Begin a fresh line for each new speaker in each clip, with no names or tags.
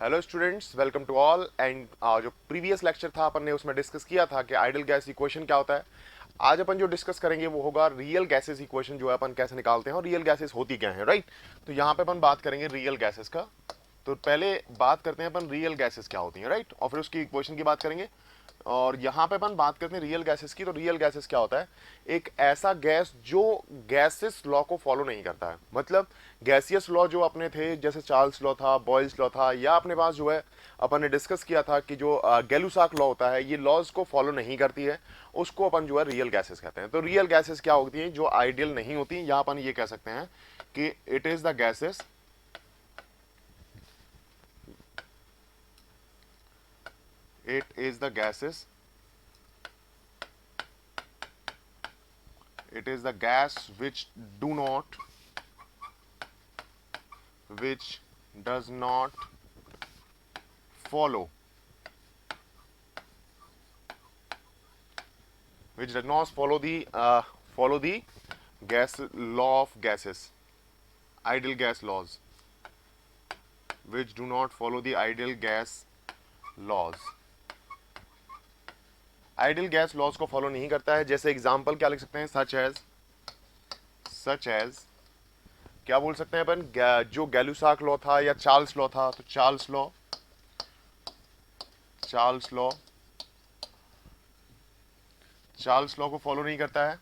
Hello students, welcome to all. And जो previous lecture था अपन ने उसमें डिस्कस किया था कि आइडियल गैस इक्वेशन क्या होता है। आज अपन जो डिस्कस करेंगे वो होगा रियल गैसेस इक्वेशन जो है अपन कैसे निकालते हैं और रियल गैसेस होती क्या है, राइट। तो यहाँ पे अपन बात करेंगे रियल गैसेस का। तो पहले बात करते हैं अपन रियल गैसेस क्या होती हैं, राइट, और फिर उसकी इक्वेशन की बात करेंगे। और यहाँ पे अपन बात करते हैं रियल गैसेस की। तो रियल गैसेस क्या होता है? एक ऐसा गैस जो गैसेस लॉ को फॉलो नहीं करता है। मतलब गैसियस लॉ जो अपने थे, जैसे चार्ल्स लॉ था, बॉयल्स लॉ था, या अपने पास जो है अपन ने डिस्कस किया था कि जो गैलुसाक लॉ होता है, ये लॉज को फॉलो नहीं करती है, उसको अपन जो है रियल गैसेस कहते हैं। तो रियल गैसेस क्या होती हैं? जो आइडियल नहीं होती। यहाँ अपन ये कह सकते हैं कि it is the gases, it is the gases, it is the gas which does not follow, which does not follow the gas law of gases, ideal gas laws, which do not follow the ideal gas laws। Ideal gas laws को follow नहीं करता है। जैसे example क्या लिख सकते हैं? Such as क्या बोल सकते हैं अपन? जो गैलुसाक लॉ था या चार्ल्स लॉ था, तो चार्ल्स लॉ को फॉलो नहीं करता है।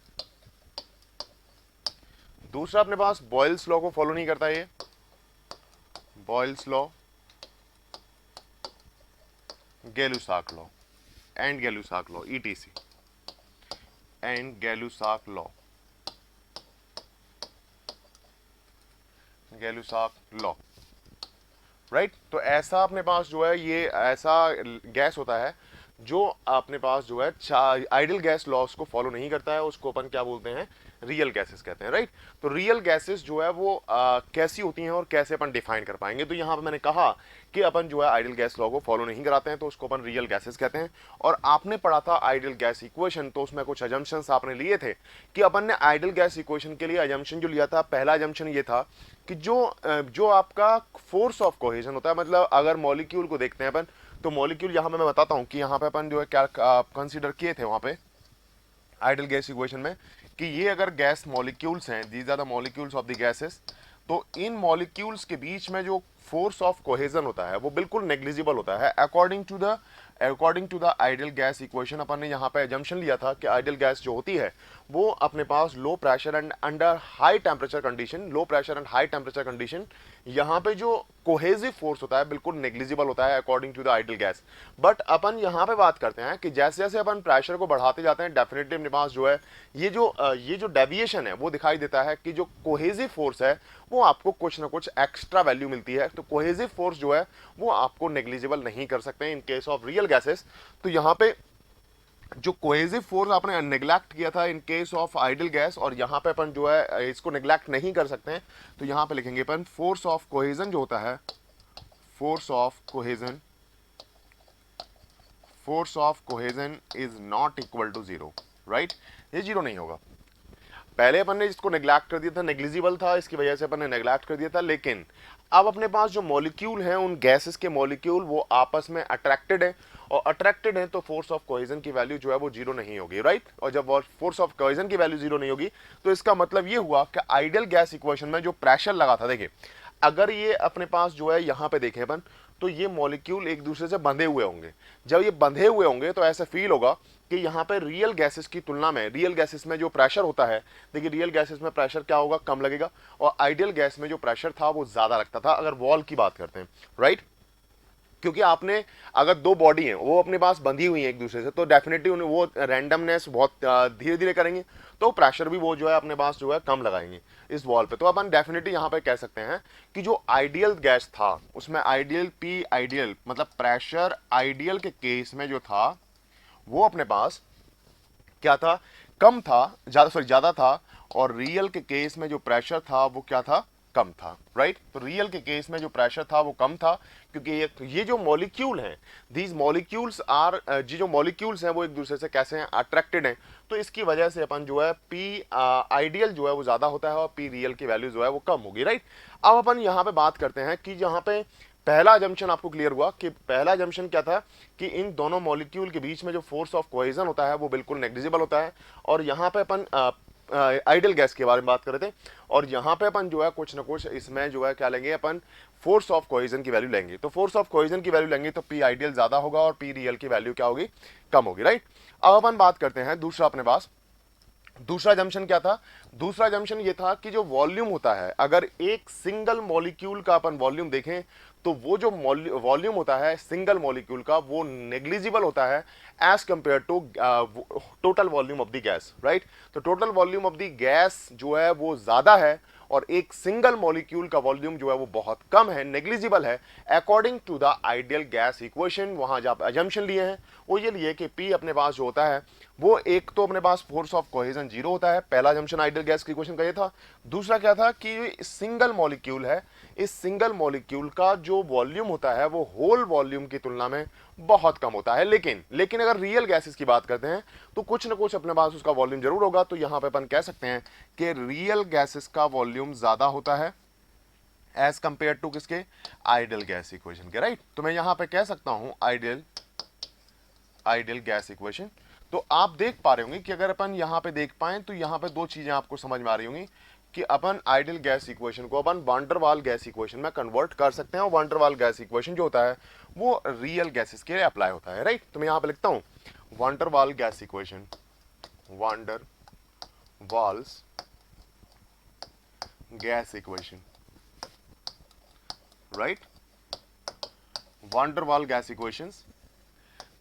दूसरा अपने पास बॉयल्स लॉ को फॉलो नहीं करता है। ये Boyle's law, Gay Lussac law and Gay Lussac law, etc and Gay Lussac law, right. तो ऐसा अपने पास जो है, ये ऐसा गैस होता है जो अपने पास जो है आइडियल गैस लॉस को फॉलो नहीं करता है, उसको अपन क्या बोलते हैं? रियल गैसेस कहते हैं, राइट। तो रियल गैसेस जो है वो कैसी होती हैं और कैसे अपन डिफाइन कर पाएंगे? तो यहाँ पे मैंने कहा कि अपन जो है आइडियल गैस लॉ को फॉलो नहीं कराते हैं, तो उसको अपन रियल गैसेस कहते हैं। और आपने पढ़ा था आइडियल गैस इक्वेशन, तो उसमें कुछ अजम्पशंस आपने लिए थे कि अपन ने आइडियल गैस इक्वेशन के लिए अजम्पशन जो लिया था, पहला अजम्पशन ये था कि जो आपका फोर्स ऑफ कोहेजन होता है, मतलब अगर मॉलिक्यूल को देखते हैं अपन, तो मॉलिक्यूल यहाँ पे मैं बताता हूँ कि यहाँ पे अपन जो है क्या कंसीडर किए थे वहां पे आइडियल गैस इक्वेशन में, कि ये अगर गैस मॉलिक्यूल्स हैं, these are the molecules of the gases, तो इन मॉलिक्यूल्स के बीच में जो फोर्स ऑफ कोहेजन होता है वो बिल्कुल नेग्लिजिबल होता है according to the ideal gas equation. अपन ने यहाँ पे एजम्पशन लिया था कि आइडियल गैस जो होती है वो अपने पास low pressure and under high temperature condition, यहाँ पे जो कोहेजिव फोर्स होता है बिल्कुल नेग्लिजिबल होता है according to the ideal gas. But अपन यहाँ पे बात करते हैं कि जैसे जैसे अपन प्रेशर को बढ़ाते जाते हैं, डेफिनेटली अपने पास जो है ये जो डेविएशन है वो दिखाई देता है कि जो कोहेजिव फोर्स है वो आपको कुछ ना कुछ एक्स्ट्रा वैल्यू मिलती है। तो कोहेजिव फोर्स जो है वो आपको नेग्लिजिबल नहीं कर सकते in case of real gases. तो यहाँ पे जो कोहेजिव फोर्स आपने नेग्लेक्ट किया था in case of ideal gas, और यहाँ पे अपन जो है इसको नेग्लेक्ट नहीं कर सकते हैं। तो यहाँ पे लिखेंगे अपन फोर्स ऑफ कोहेजन जो होता है, force of cohesion is not equal to zero, right. ये जीरो नहीं होगा। पहले अपन ने इसको नेग्लेक्ट कर दिया था, नेग्लिजिबल था, इसकी वजह से अपन ने नेग्लेक्ट कर दिया था। लेकिन अब अपने पास जो मॉलिक्यूल हैं, उन गैसेस के मॉलिक्यूल वो आपस में अट्रैक्टेड है, और अट्रैक्टेड है तो फोर्स ऑफ कोहेजन की वैल्यू जो है वो जीरो नहीं होगी, राइट। और जब फोर्स ऑफ कोहेजन की वैल्यू जीरो नहीं होगी तो इसका मतलब ये हुआ कि आइडियल गैस इक्वेशन में जो प्रेशर लगा था, देखिए अगर ये अपने पास जो है यहाँ पे देखें अपन, तो ये मॉलिक्यूल एक दूसरे से बंधे हुए होंगे। जब ये बंधे हुए होंगे तो ऐसा फील होगा कि यहाँ पे रियल गैसेस की तुलना में, रियल गैसेस में जो प्रेशर होता है, देखिए रियल गैसेस में प्रेशर क्या होगा? कम लगेगा। और आइडियल गैस में जो प्रेशर था वो ज्यादा लगता था, अगर वॉल की बात करते हैं, राइट। क्योंकि आपने अगर दो बॉडी हैं वो अपने पास बंधी हुई हैं एक दूसरे से, तो डेफिनेटली उन्हें वो रैंडमनेस बहुत धीरे धीरे करेंगे, तो प्रेशर भी वो जो है अपने पास जो है कम लगाएंगे इस वॉल पे। तो अपन डेफिनेटली यहाँ पे कह सकते हैं कि जो आइडियल गैस था उसमें आइडियल पी आइडियल, मतलब प्रेशर आइडियल के केस में जो था वो अपने पास क्या था? कम था, ज्यादा था। और रियल के केस में जो प्रेशर था वो क्या था? कम था, राइट। तो रियल के केस में जो प्रेशर था वो कम था, क्योंकि ये जो मॉलिक्यूल हैं, दीज मॉलिक्यूल्स आर, जो मॉलिक्यूल्स हैं वो एक दूसरे से कैसे हैं? अट्रैक्टेड हैं। तो इसकी वजह से अपन जो है पी आइडियल जो है वो ज्यादा होता है और पी रियल की वैल्यू जो है वो कम होगी, राइट। अब अपन यहाँ पे बात करते हैं कि यहाँ पे पहला अजम्पशन आपको क्लियर हुआ कि पहला अजम्पशन क्या था कि इन दोनों मॉलिक्यूल के बीच में जो फोर्स ऑफ कोहेजन होता है वो बिल्कुल नेग्लिजिबल होता है, और यहाँ पे अपन आइडियल गैस के बारे में बात कर रहे थे, और यहाँ पे अपन जो है कुछ ना कुछ इसमें जो है क्या लेंगे, अपन फोर्स ऑफ कोहेजन की वैल्यू लेंगे। तो फोर्स ऑफ कोहेजन की वैल्यू लेंगे तो पी आइडियल ज्यादा होगा और पी रियल की वैल्यू क्या होगी, कम होगी, राइट। अब अपन बात करते हैं दूसरा, अपने पास दूसरा जंक्शन क्या था। दूसरा जंक्शन ये था कि जो वॉल्यूम होता है, अगर एक सिंगल मॉलिक्यूल का अपन वॉल्यूम देखें तो वो जो वॉल्यूम होता है सिंगल मॉलिक्यूल का वो नेग्लिजिबल होता है as compare to total volume of the gas, right. तो total volume of the gas जो है वो ज्यादा है और एक सिंगल मॉलिक्यूल का वॉल्यूम जो है वो बहुत कम है, नेग्लिजिबल है, according to the ideal gas equation. वहां जो आप अजम्पशन लिए हैं वो ये लिए कि पी अपने पास जो होता है वो एक तो अपने पास फोर्स ऑफ कोहेजन 0 होता है, पहला अजम्पशन आइडियल गैस की इक्वेशन का ये था। दूसरा क्या था कि सिंगल मॉलिक्यूल है, इस सिंगल मॉलिक्यूल का जो वॉल्यूम होता है वो होल वॉल्यूम की तुलना में बहुत कम होता है। लेकिन अगर रियल गैसेस की बात करते हैं तो कुछ ना कुछ अपने पास उसका वॉल्यूम जरूर होगा। तो यहां पे अपन कह सकते हैं कि रियल गैसेस का वॉल्यूम ज्यादा होता है एज कंपेयर टू किसके, आइडियल गैस इक्वेशन के, राइट। तो मैं यहां पे कह सकता हूं आइडियल गैस इक्वेशन। तो आप देख पा रहे होंगे कि अगर अपन यहां पे देख पाए तो यहां पे दो चीजें आपको समझ में आ रही होंगी कि अपन आइडियल गैस इक्वेशन को अपन वान डर वाल गैस इक्वेशन में कन्वर्ट कर सकते हैं, और वान डर वाल गैस इक्वेशन जो होता है वो रियल गैसेस के लिए अप्लाई होता है, राइट। तो मैं यहां पे लिखता हूं वान der Waal gas equation, van der Waals gas equation, right. Van der Waal gas equations,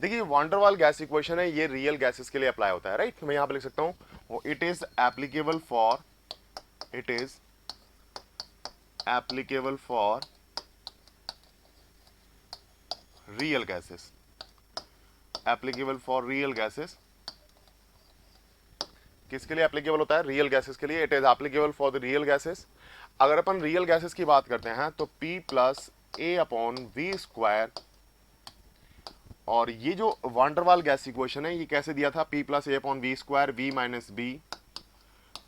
देखिए वान डर वाल गैस इक्वेशन है ये रियल गैसेस के लिए अप्लाई होता है, राइट। तो मैं यहां पे लिख सकता हूं it is applicable for real gases, applicable for real gases. किसके लिए एप्लीकेबल होता है, रियल गैसेस के लिए। It is applicable for the real gases. अगर अपन रियल गैसेस की बात करते हैं तो P plus A upon V square, और ये जो वान डर वाल गैस इक्वेशन है ये कैसे दिया था, P plus A upon V square V minus B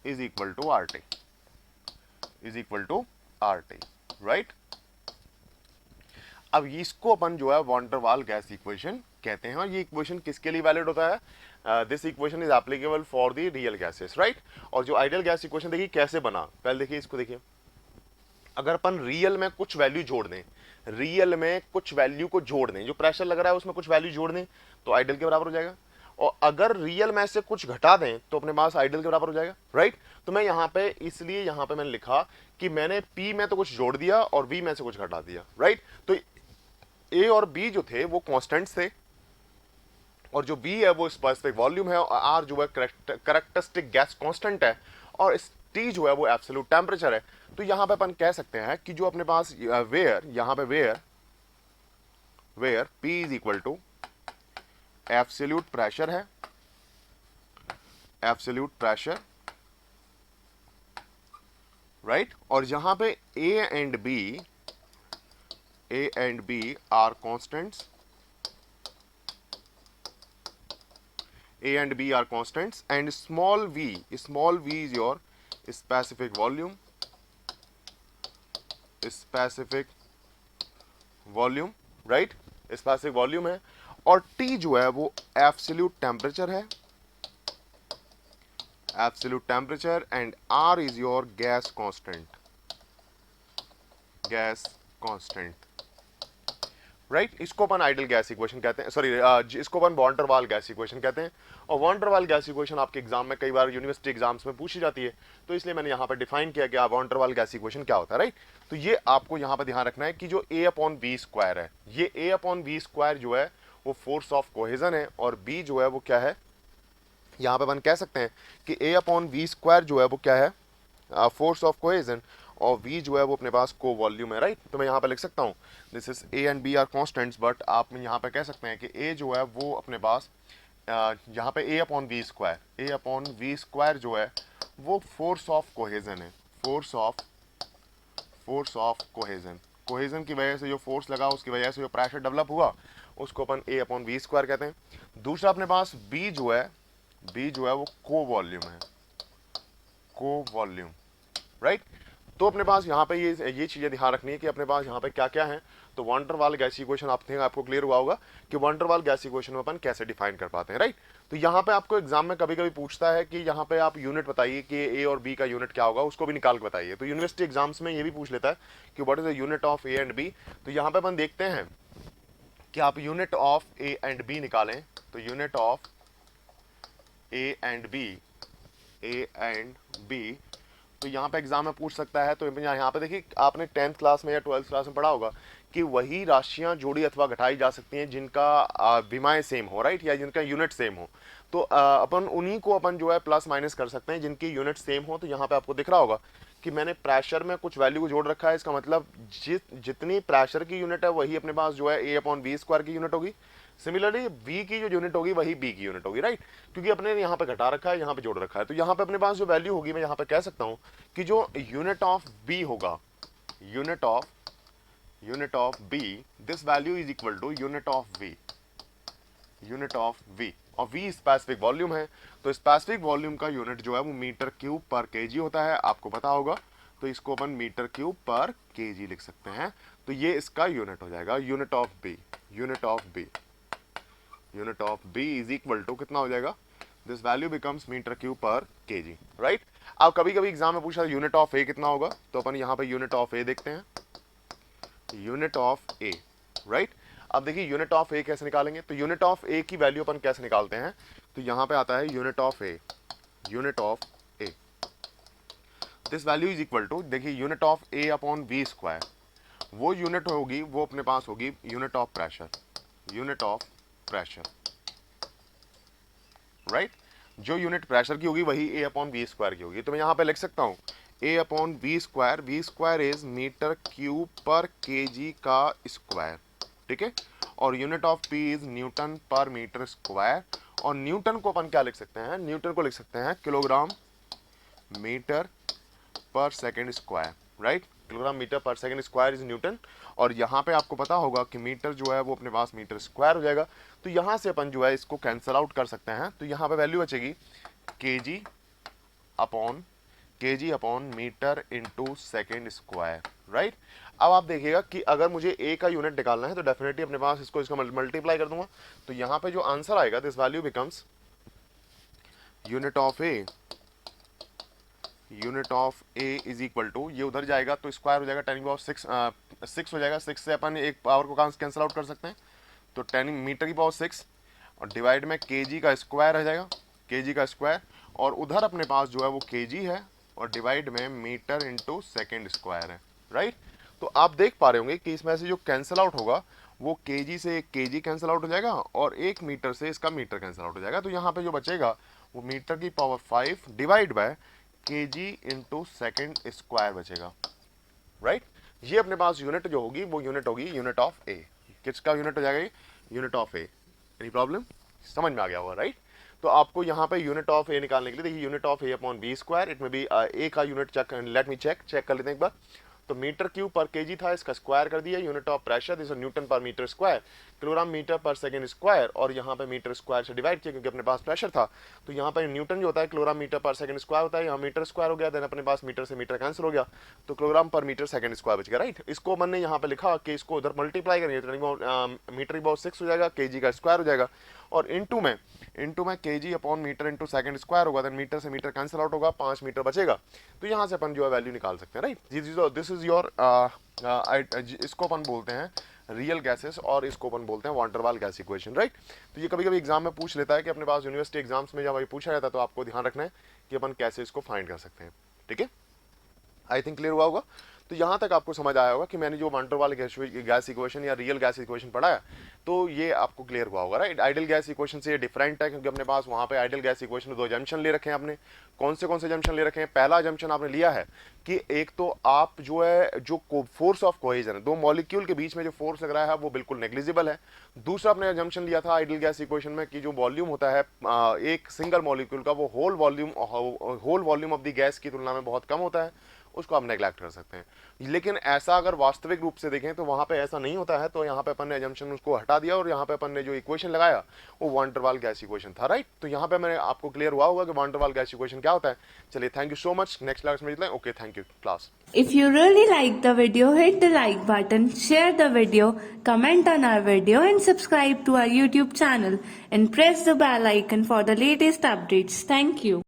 is equal to R T, right. अब इसको अपन जो है वान डर वाल गैस इक्वेशन कहते हैं, और ये इक्वेशन किसके लिए वैलिड होता है, this equation is applicable for the real gases, right. और जो आइडियल गैस इक्वेशन देखिए कैसे बना, पहले देखिए इसको, देखिए अगर अपन रियल में कुछ वैल्यू जोड़ दें, रियल में कुछ वैल्यू को जोड़ दें, जो प्रेशर लग रहा है उसमें कुछ वैल्यू जोड़ दें तो आइडियल के बराबर हो जाएगा, और अगर रियल में से कुछ घटा दें तो अपने पास आइडियल के बराबर हो जाएगा, राइट। तो मैं यहां पे इसलिए यहां पे मैंने लिखा कि मैंने P में तो कुछ जोड़ दिया और V में से कुछ घटा दिया, राइट। तो A और B जो थे वो कांस्टेंट्स थे, और जो B है वो स्पेसिफिक वॉल्यूम है, और R जो है कैरेक्टरिस्टिक गैस कांस्टेंट है, और T जो है वो एब्सोल्यूट टेम्परेचर है। तो यहां पे अपन कह सकते हैं कि जो अपने पास यहां पे where P is equal to absolute pressure है, एब्सोल्यूट प्रेशर, राइट। और जहां पे A and B are constants, A and B are constants, and small v is your specific volume, right, specific volume है, और T जो है वो absolute temperature है, and R is your gas constant, right. इसको अपन आइडियल गैस इक्वेशन कहते हैं, sorry इसको अपन वान डर वाल गैस इक्वेशन कहते हैं। और वान डर वाल गैस इक्वेशन आपके एग्जाम में कई बार यूनिवर्सिटी एग्जाम्स में पूछी जाती है, तो इसलिए मैंने यहाँ पे डिफाइन किया कि वान डर वाल गैस इक्वेशन क्या होता है, राइट। तो ये आपको यहाँ पे ध्यान रखना है कि जो A अपॉन वी स्क्वायर है, ये A अपॉन वी स्क्वायर जो है वो फोर्स ऑफ कोहेजन है, और B जो है वो क्या है, यहाँ पे अपन कह सकते हैं कि A अपॉन वी स्क्वायर जो है वो क्या है, फोर्स ऑफ कोहेजन, और V जो है वो अपने पास को वॉल्यूम है, राइट। तो मैं यहाँ पे लिख सकता हूँ this is A and B are constants, but आप यहाँ पे कह सकते हैं कि A जो है वो अपने पास यहाँ पे A अपॉन वी स्क्वायर जो है वो फोर्स ऑफ कोहेजन है, फोर्स ऑफ कोहेजन की वजह से जो फोर्स लगा उसकी वजह से जो प्रेशर डेवलप हुआ उसको अपन A अपॉन वी स्क्वायर कहते हैं। दूसरा अपने पास B जो है वो को वॉल्यूम है, राइट। तो अपने पास यहाँ पे ये चीज़ें ध्यान रखनी है कि अपने पास यहाँ पे क्या क्या है। तो वान डेर वाल गैस इक्वेशन आपको क्लियर हुआ होगा कि वान डेर वाल गैस इक्वेशन में अपन कैसे डिफाइन कर पाते हैं, राइट। तो यहाँ पे आपको एग्जाम में कभी कभी पूछता है कि यहाँ पे आप यूनिट बताइए कि ए और बी का यूनिट क्या होगा, उसको भी निकाल के बताइए। तो यूनिवर्सिटी एग्जाम्स में ये भी पूछ लेता है कि what is the unit of A and B. तो यहाँ पे अपन देखते हैं कि आप unit of A and B निकालें। तो unit of A and B, A and B, तो यहाँ पे एग्जाम में पूछ सकता है। तो यहाँ पे देखिए आपने 10th क्लास में या 12th क्लास में पढ़ा होगा कि वही राशियां जोड़ी अथवा घटाई जा सकती हैं जिनका विमाएं सेम हो, राइट, या जिनका यूनिट सेम हो। तो अपन उन्हीं को अपन जो है प्लस माइनस कर सकते हैं जिनकी यूनिट सेम हो। तो यहाँ पे आपको दिख रहा होगा कि मैंने प्रेशर में कुछ वैल्यू को जोड़ रखा है। इसका मतलब जितनी प्रेशर की यूनिट है वही अपने पास जो है ए अपॉन बी स्क्वायर की यूनिट होगी। सिमिलरली v की जो यूनिट होगी वही b की यूनिट होगी, राइट, क्योंकि अपने यहाँ पे घटा रखा है, यहाँ पे जोड़ रखा है। तो यहाँ पे अपने पास जो वैल्यू होगी, मैं यहाँ पे कह सकता हूँ कि जो यूनिट ऑफ b होगा, unit of b, this value is equal to unit of v, और v स्पेसिफिक वॉल्यूम है। तो स्पेसिफिक वॉल्यूम का यूनिट जो है वो मीटर क्यूब पर केजी होता है, आपको पता होगा। तो इसको अपन मीटर क्यूब पर केजी लिख सकते हैं। तो ये इसका यूनिट हो जाएगा, unit of b, unit of b is equal to कितना हो जाएगा, this value becomes metre cube per KG, right. अब कभी कभी एग्जाम में पूछा यूनिट ऑफ ए कितना होगा, तो अपन यहाँ पे यूनिट ऑफ ए देखते हैं, यूनिट ऑफ ए, राइट। अब देखिए यूनिट ऑफ ए कैसे निकालेंगे। तो यूनिट ऑफ ए की वैल्यू अपन कैसे निकालते हैं, तो यहाँ पे आता है unit of a, this value is equal to, देखिए unit of A upon B square, वो यूनिट होगी, वो अपने पास होगी यूनिट ऑफ प्रेशर, राइट। जो यूनिट प्रेशर की होगी वही ए अपॉन बी स्क्वायर की होगी। तो मैं यहाँ पे लिख सकता हूँ a upon B square is metre cube per kg का स्क्वायर, ठीक है। और unit of P is newton per metre square, और न्यूटन को अपन क्या लिख सकते हैं, न्यूटन को लिख सकते हैं kilogram metre per second square, right. Kilogram metre per second square is newton, और यहाँ पे आपको पता होगा कि मीटर जो है वो अपने पास मीटर स्क्वायर हो जाएगा। तो यहाँ से अपन जो है इसको कैंसल आउट कर सकते हैं। तो यहाँ पे वैल्यू बचेगी KG upon metre into second square, right. अब आप देखिएगा कि अगर मुझे ए का यूनिट निकालना है तो डेफिनेटली अपने पास इसका मल्टीप्लाई कर दूंगा। तो यहाँ पे जो आंसर आएगा, this value becomes unit of A is equal to, ये उधर जाएगा तो स्क्वायर हो जाएगा 10 की पावर 6 हो जाएगा। 6 से अपन एक पावर को कैंसिल आउट कर सकते हैं, तो 10 मीटर की पावर 6 और डिवाइड में केजी का स्क्वायर आ जाएगा, केजी का स्क्वायर, और उधर अपने पास जो है वो केजी है और डिवाइड में मीटर इंटू सेकेंड स्क्वायर है, राइट। तो आप देख पा रहे होंगे कि इसमें से जो कैंसिल आउट होगा वो केजी से एक केजी कैंसिल आउट हो जाएगा और एक मीटर से इसका मीटर कैंसिल आउट हो जाएगा। तो यहाँ पे जो बचेगा वो मीटर की power 5 divide by KG into second square बचेगा, राइट। ये अपने पास यूनिट जो होगी वो यूनिट होगी यूनिट ऑफ ए। किसका यूनिट हो जाएगा ये, unit of A. Any problem, समझ में आ गया होगा, राइट। तो आपको यहाँ पे यूनिट ऑफ ए निकालने के लिए देखिए unit of A upon B square, it में भी ए का unit check, let me check कर लेते हैं एक बार। तो मीटर क्यूब पर केजी था, इसका स्क्वायर कर दिया। Unit of pressure this Newton per metre square, kilogram metre पर सेकंड स्क्वायर, और यहाँ पे मीटर स्क्वायर से डिवाइड किया क्योंकि अपने पास प्रेशर था। तो यहाँ पे न्यूटन जो होता है किलोग्राम मीटर पर सेकंड स्क्वायर होता है, यहाँ मीटर स्क्वायर हो गया, देन अपने पास मीटर से मीटर कैंसिल हो गया, तो किलोग्राम पर मीटर सेकंड स्क्वायर बच गया, राइट। इसको मैंने यहाँ पे लिखा कि इसको उधर मल्टीप्लाई करेंगे तो मीटर की पावर 6 हो जाएगा, केजी का स्क्वायर हो जाएगा, और इंटू में KG upon metre into second square होगा, देन मीटर से मीटर कैंसिल आउट होगा, 5 मीटर बचेगा। तो यहाँ से अपन जो है वैल्यू निकाल सकते हैं, राइट। दिस इज योर, इसको अपन बोलते हैं रियल गैसेस और इसको अपन बोलते हैं van der Waal gas equation, right. तो ये कभी कभी एग्जाम में पूछ लेता है कि अपने पास यूनिवर्सिटी एग्जाम्स में जब ये पूछा जाता है तो आपको ध्यान रखना है कि अपन कैसे इसको फाइंड कर सकते हैं, ठीक है। आई थिंक क्लियर हुआ होगा। तो यहाँ तक आपको समझ आया होगा कि मैंने जो वान डेर वाल गैस इक्वेशन या रियल गैस इक्वेशन पढ़ाया तो ये आपको क्लियर हुआ होगा, राइट। आइडियल गैस इक्वेशन से ये डिफरेंट है क्योंकि अपने पास वहाँ पे आइडियल गैस इक्वेशन में 2 जंक्शन ले रखे हैं आपने। कौन से जंक्शन ले रखे हैं, पहला जंक्शन आपने लिया है कि एक तो आप जो है जो फोर्स ऑफ कोहेजन है, 2 मॉलिक्यूल के बीच में जो फोर्स लग रहा है वो बिल्कुल नेग्लिजिबल है। दूसरा अपने जंक्शन लिया था आइडियल गैस इक्वेशन में कि जो वॉल्यूम होता है एक सिंगल मॉलिक्यूल का वो whole volume of the gas की तुलना में बहुत कम होता है। उसको आप नेग्लेक्ट कर सकते हैं। लेकिन ऐसा अगर वास्तविक रूप से देखें तो वहां पे ऐसा नहीं होता है, तो यहाँ पे अपन ने एजम्पशन उसको हटा दिया और यहाँ पे अपन ने जो इक्वेशन लगाया वो वान डेर वाल गैस इक्वेशन था, राइट। तो यहाँ पे मैंने आपको क्लियर हुआ होगा कि वान डेर वाल गैस इक्वेशन क्या होता है। चलिए, thank you so much, next class में मिलते हैं। Okay, thank you class.
If you really like the video, hit the like button, share the video, comment on our video and subscribe to our YouTube channel and press the bell icon for the latest updates. Thank you.